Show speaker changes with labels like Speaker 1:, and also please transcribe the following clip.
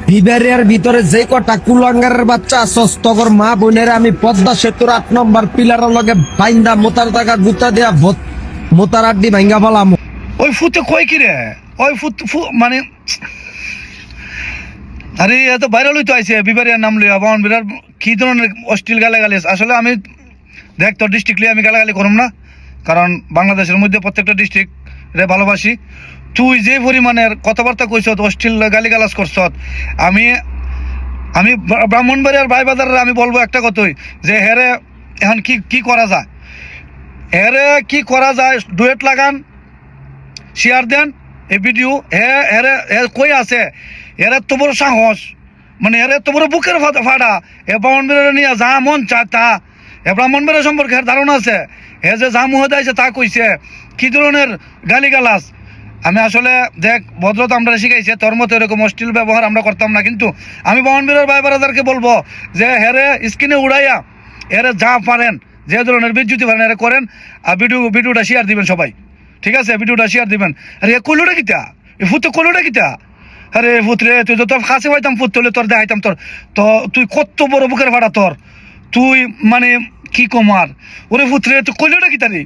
Speaker 1: বিবারিয়ার ভিতরে যে কটা কুলাঙ্গারের বাচ্চা সস্তগর মা বোনের আমি পদ্মা সেতুর 8 নম্বর পিলারের লগে বাইন্দা মোতার টাকা গুতা দিয়া মোতার আড্ডি ভাঙ্গা ফেলাম।
Speaker 2: ওই ফুতে কই কি রে ওই মানে আরে এত ভাইরাল হইতো আইছে বিবারিয়ার নাম লইয়া বাউন বিরার কি ধরনের অশ্লীল গালাগালি আছে। আসলে আমি দেখ তোর ডিস্ট্রিক্ট লিয়ে আমি গালাগালি করুম না, কারণ বাংলাদেশের মধ্যে প্রত্যেকটা ডিস্ট্রিক্ট রে ভালোবাসি। তুই যে পরিমাণের কথাবার্তা কইছ, অশ্লীল গালিগালাজ করছ, আমি আমি ব্রাহ্মণবাড়িয়ার ভাইবাজারের আমি বলবো একটা কথাই, যে হেরে এখন কি কি করা যায়, হেরে কি করা যায়, ডুয়েট লাগান, শেয়ার দেন এই ভিডিও। হেরে কই আছে, এর এত বড় সাহস, মানে এর এত বড় বুকের ফাটা, এ ব্রাহ্মণবাড়িয়া নিয়ে যা মন চায় তা, এ ব্রাহ্মণবাড়িয়া সম্পর্কে ধারণা আছে, হে যে যা মুহ দেয়ছে তা কইছে, কি ধরনের গালিগালাজ। আমি আসলে দেখ ভদ্রতা আমরা শিখাইছে, তোর মতো এরকম অশ্লীল ব্যবহার আমরা করতাম না, কিন্তু আমি ব্রাহ্মণবাড়িয়ার ভাই বারাদারকে বলবো যে হেরে স্ক্রিনে উড়াইয়া এরে যা পারেন, যে ধরনের বিদ্যুতি পারেন এরা করেন, আর ভিডিওটা শেয়ার দিবেন সবাই, ঠিক আছে? ভিডিওটা শেয়ার দিবেন। আরে এ কইলোটা কিতা, এ ফুতে কইলোটা কিতা? আরে ফুতরে তুই তো তোর কাছে পাইতাম, ফুট তুলে তোর দেখাইতাম, তোর তো তুই কত বড় বুকের ফাটা তোর, তুই মানে কি কমার, ওরে ফুতরে তুই কইলোটা কিতা রে?